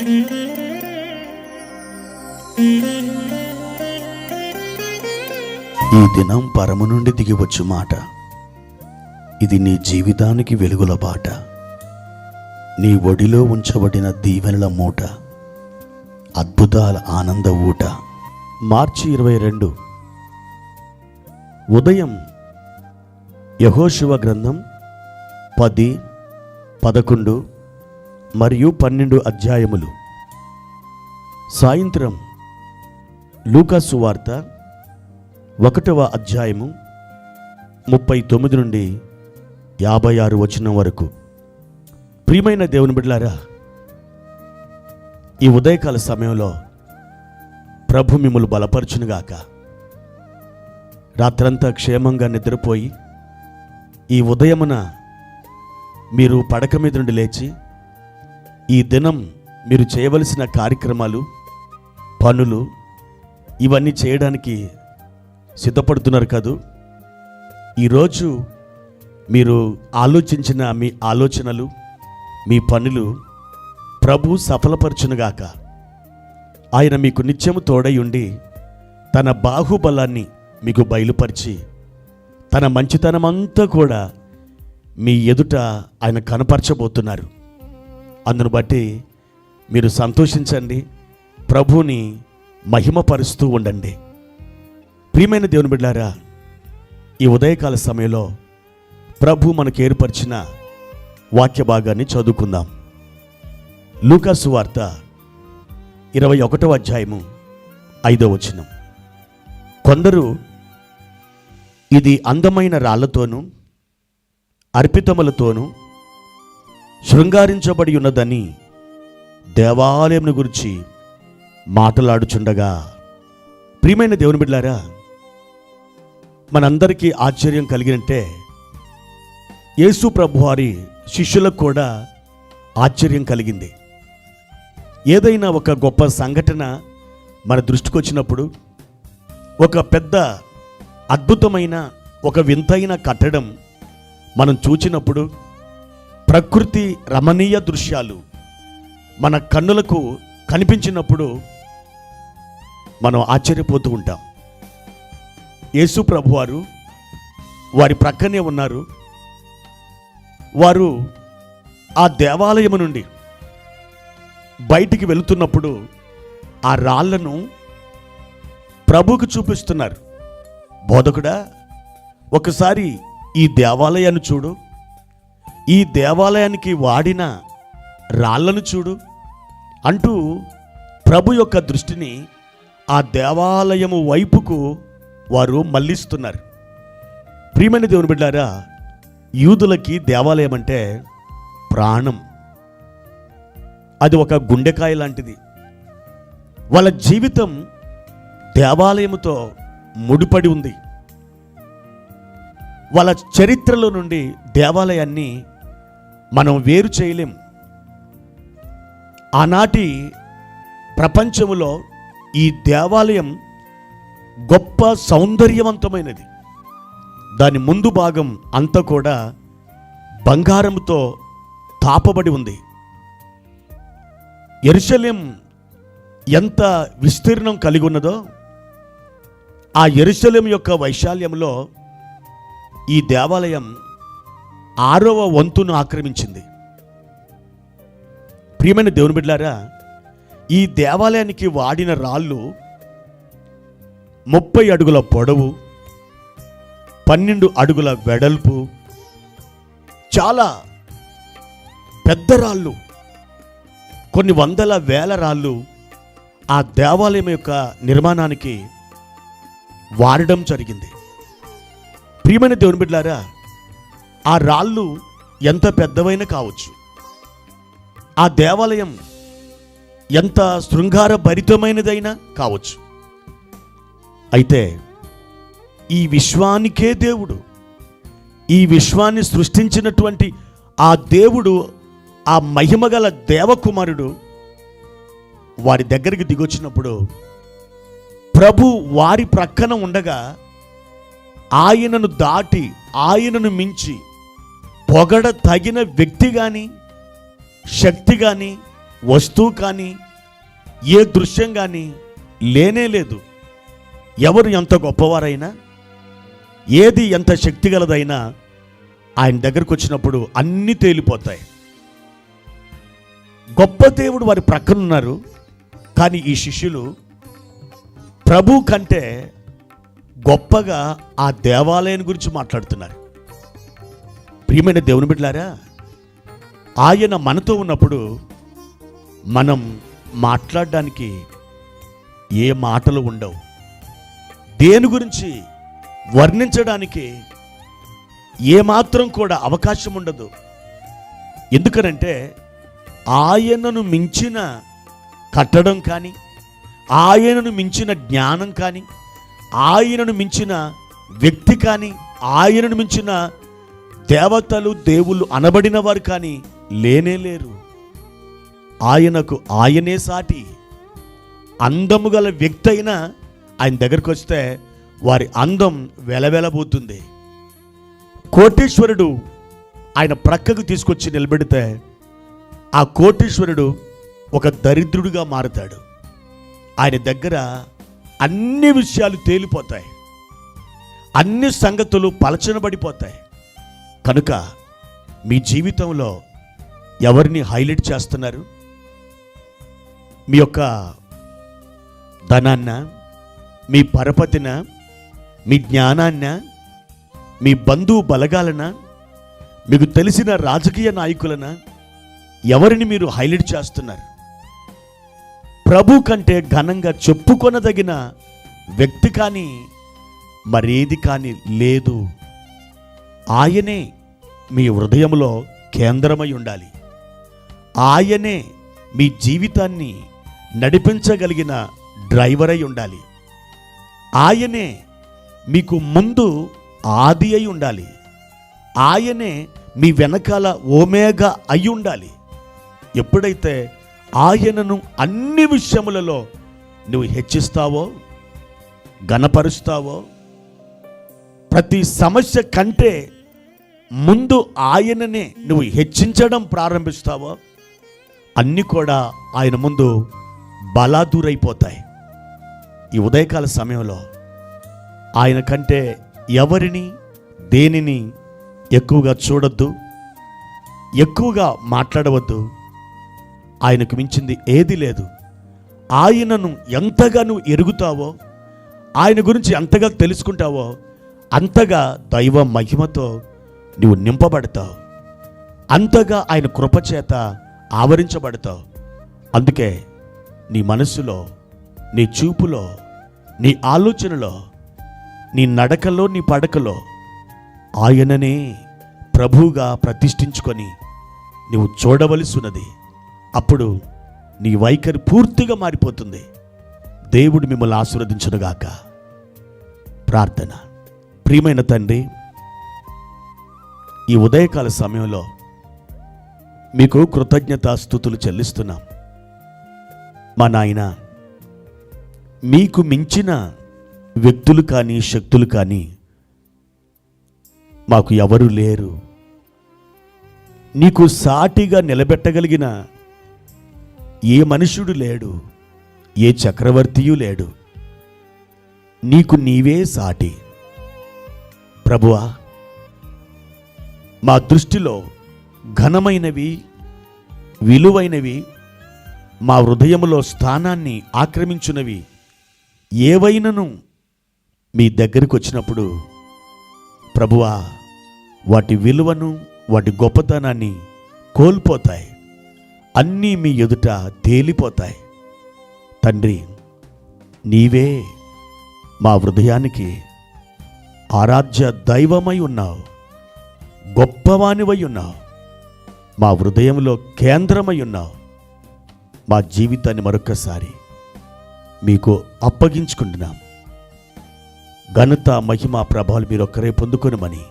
ఈ దినం పరము నుండి దిగివచ్చు మాట. ఇది నీ జీవితానికి వెలుగుల బాట. నీ ఒడిలో ఉంచబడిన దీవెనల మూట, అద్భుతాల ఆనంద ఊట. మార్చి 22. ఉదయం యెహోషువ గ్రంథం 10, 11 మరియు 12 అధ్యాయములు. సాయంత్రం లూకా సువార్త 1వ అధ్యాయము 39 నుండి 56 వచనం వరకు. ప్రియమైన దేవుని బిడ్డలారా, ఈ ఉదయకాల సమయంలో ప్రభు మిమ్మల్ని బలపరచునుగాక. రాత్రంతా క్షేమంగా నిద్రపోయి ఈ ఉదయమున మీరు పడక మీద నుండి లేచి ఈ దినం మీరు చేయవలసిన కార్యక్రమాలు, పనులు ఇవన్నీ చేయడానికి సిద్ధపడుతున్నారు కదూ. ఈరోజు మీరు ఆలోచించిన మీ ఆలోచనలు, మీ పనులు ప్రభు సఫలపరచునుగాక. ఆయన మీకు నిత్యము తోడై ఉండి తన బాహుబలాన్ని మీకు బయలుపరిచి తన మంచితనమంతా కూడా మీ ఎదుట ఆయన కనపరచబోతున్నారు. అందును బట్టి మీరు సంతోషించండి, ప్రభువుని మహిమపరుస్తూ ఉండండి. ప్రియమైన దేవుని బిడ్డలారా, ఈ ఉదయకాల సమయంలో ప్రభు మనకు ఏర్పరిచిన వాక్య భాగాన్ని చదువుకుందాం. లూకా సువార్త 21వ అధ్యాయము 5వ వచనం. కొందరు ఇది అందమైన రాళ్లతోనూ అర్పితములతోనూ శృంగారించబడి ఉన్నదని దేవాలయం గురించి మాట్లాడుచుండగా. ప్రియమైన దేవుని బిడ్డలారా, మనందరికీ ఆశ్చర్యం కలిగినట్టే యేసు ప్రభువారి శిష్యులకు కూడా ఆశ్చర్యం కలిగింది. ఏదైనా ఒక గొప్ప సంఘటన మన దృష్టికి వచ్చినప్పుడు, ఒక పెద్ద అద్భుతమైన ఒక వింతైన కట్టడం మనం చూచినప్పుడు, ప్రకృతి రమణీయ దృశ్యాలు మన కన్నులకు కనిపించినప్పుడు మనం ఆశ్చర్యపోతూ ఉంటాం. యేసు ప్రభువారు వారి ప్రక్కనే ఉన్నారు. వారు ఆ దేవాలయము నుండి బయటికి వెళుతున్నప్పుడు ఆ రాళ్లను ప్రభువుకు చూపిస్తున్నారు. బోధకుడా, ఒకసారి ఈ దేవాలయాన్ని చూడు, ఈ దేవాలయానికి వాడిన రాళ్లను చూడు అంటూ ప్రభు యొక్క దృష్టిని ఆ దేవాలయము వైపుకు వారు మళ్ళిస్తున్నారు. ప్రియమైన దేవుని బిడ్డారా, యూదులకి దేవాలయం అంటే ప్రాణం. అది ఒక గుండెకాయ లాంటిది. వాళ్ళ జీవితం దేవాలయముతో ముడిపడి ఉంది. వాళ్ళ చరిత్రలో నుండి దేవాలయాన్ని మనం వేరు చేయలేం. ఆనాటి ప్రపంచములో ఈ దేవాలయం గొప్ప సౌందర్యవంతమైనది. దాని ముందు భాగం అంతా కూడా బంగారంతో తాపబడి ఉంది. యెరూషలేం ఎంత విస్తీర్ణం కలిగి ఉన్నదో, ఆ యెరూషలేం యొక్క వైశాల్యంలో ఈ దేవాలయం 6వ వంతును ఆక్రమించింది. ప్రియమైన దేవుని బిడ్డలారా, ఈ దేవాలయానికి వాడిన రాళ్ళు 30 అడుగుల పొడవు, 12 అడుగుల వెడల్పు, చాలా పెద్ద రాళ్ళు, కొన్ని వందల వేల రాళ్ళు ఆ దేవాలయం యొక్క నిర్మాణానికి వాడడం జరిగింది. ప్రియమైన దేవుని బిడ్డలారా, ఆ రాళ్ళు ఎంత పెద్దవైనా కావచ్చు, ఆ దేవాలయం ఎంత శృంగార భరితమైనదైనా కావచ్చు, అయితే ఈ విశ్వానికే దేవుడు, ఈ విశ్వాన్ని సృష్టించినటువంటి ఆ దేవుడు, ఆ మహిమగల దేవకుమారుడు వారి దగ్గరికి దిగొచ్చినప్పుడు ప్రభు వారి ప్రక్కన ఉండగా ఆయనను దాటి, ఆయనను మించి పొగడ తగిన వ్యక్తి కానీ శక్తి కానీ వస్తువు కానీ ఏ దృశ్యం కానీ లేనే లేదు. ఎవరు ఎంత గొప్పవారైనా, ఏది ఎంత శక్తిగలదైనా ఆయన దగ్గరకు వచ్చినప్పుడు అన్నీ తేలిపోతాయి. గొప్ప దేవుడు వారి ప్రక్కన ఉన్నారు, కానీ ఈ శిష్యులు ప్రభు కంటే గొప్పగా ఆ దేవాలయం గురించి మాట్లాడుతున్నారు. ప్రియమైన దేవుని బిడ్డలారా, ఆయన మనతో ఉన్నప్పుడు మనం మాట్లాడడానికి ఏ మాటలు ఉండవు. దేని గురించి వర్ణించడానికి ఏమాత్రం కూడా అవకాశం ఉండదు. ఎందుకనంటే ఆయనను మించిన కట్టడం కానీ, ఆయనను మించిన జ్ఞానం కానీ, ఆయనను మించిన వ్యక్తి కానీ, ఆయనను మించిన దేవతలు దేవుళ్ళు అనబడిన వారు కానీ లేనే లేరు. ఆయనకు ఆయనే సాటి. అందము గల వ్యక్తి అయినా ఆయన దగ్గరకు వస్తే వారి అందం వెలవెలబోతుంది. కోటీశ్వరుడు ఆయన ప్రక్కకు తీసుకొచ్చి నిలబెడితే ఆ కోటీశ్వరుడు ఒక దరిద్రుడిగా మారుతాడు. ఆయన దగ్గర అన్ని విషయాలు తేలిపోతాయి, అన్ని సంగతులు పలచనబడిపోతాయి. కనుక మీ జీవితంలో ఎవరిని హైలైట్ చేస్తున్నారు? మీ యొక్క ధనాన్న, మీ పరపతిన, మీ జ్ఞానాన్న, మీ బంధువు బలగాలన, మీకు తెలిసిన రాజకీయ నాయకులన, ఎవరిని మీరు హైలైట్ చేస్తున్నారు? ప్రభు కంటే ఘనంగా చెప్పుకొనదగిన వ్యక్తి కానీ మరేది కానీ లేదు. ఆయనే మీ హృదయంలో కేంద్రమై ఉండాలి. ఆయనే మీ జీవితాన్ని నడిపించగలిగిన డ్రైవర్ అయి ఉండాలి. ఆయనే మీకు ముందు ఆది అయి ఉండాలి. ఆయనే మీ వెనకాల ఓమేగా అయి ఉండాలి. ఎప్పుడైతే ఆయనను అన్ని విషయములలో నువ్వు హెచ్చిస్తావో, ఘనపరుస్తావో, ప్రతి సమస్య కంటే ముందు ఆయననే నువ్వు హెచ్చించడం ప్రారంభిస్తావో, అన్నీ కూడా ఆయన ముందు బలాదూరైపోతాయి. ఈ ఉదయకాల సమయంలో ఆయన కంటే ఎవరిని, దేనిని ఎక్కువగా చూడొద్దు, ఎక్కువగా మాట్లాడవద్దు. ఆయనకు మించింది ఏది లేదు. ఆయనను ఎంతగా నువ్వు ఎరుగుతావో, ఆయన గురించి ఎంతగా తెలుసుకుంటావో, అంతగా దైవ మహిమతో నువ్వు నింపబడతావు, అంతగా ఆయన కృపచేత ఆవరించబడతావు. అందుకే నీ మనస్సులో, నీ చూపులో, నీ ఆలోచనలో, నీ నడకలో, నీ పడకలో ఆయననే ప్రభువుగా ప్రతిష్ఠించుకొని నువ్వు చూడవలసి ఉన్నది. అప్పుడు నీ వైఖరి పూర్తిగా మారిపోతుంది. దేవుడు మిమ్మల్ని ఆశీర్వదించునుగాక. ప్రార్థన. ప్రియమైన తండ్రి, ఈ ఉదయకాల సమయంలో మీకు కృతజ్ఞతాస్తుతులు చెల్లిస్తున్నాం. మా నాయన, మీకు మించిన వ్యక్తులు కానీ, శక్తులు కానీ మాకు ఎవరు లేరు. నీకు సాటిగా నిలబెట్టగలిగిన ఏ మనుషుడు లేడు, ఏ చక్రవర్తియు లేడు. నీకు నీవే సాటి. ప్రభువా, మా దృష్టిలో ఘనమైనవి, విలువైనవి, మా హృదయములో స్థానాన్ని ఆక్రమించున్నవి ఏవైనను మీ దగ్గరికి వచ్చినప్పుడు ప్రభువా, వాటి విలువను, వాటి గొప్పతనాన్ని కోల్పోతాయి. అన్నీ మీ ఎదుట తేలిపోతాయి. తండ్రి, నీవే మా హృదయానికి ఆరాధ్య దైవమై ఉన్నావు, గొప్పవానివై ఉన్నావు, మా హృదయంలో కేంద్రమై ఉన్నావు. మా జీవితాన్ని మరొక్కసారి మీకు అప్పగించుకుంటున్నాం. ఘనత, మహిమ, ప్రభావాలు మీరు ఒక్కరే పొందుకొనుమని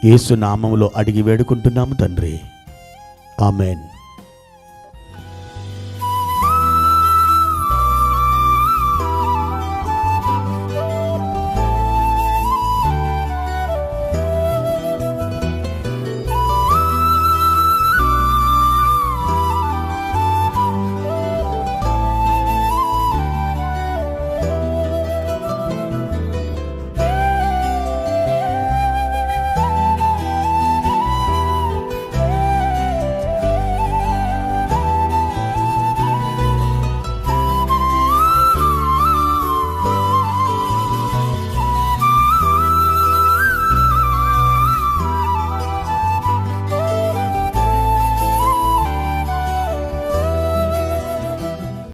యేసు నామములో అడిగి వేడుకుంటున్నాము తండ్రి. ఆమెన్.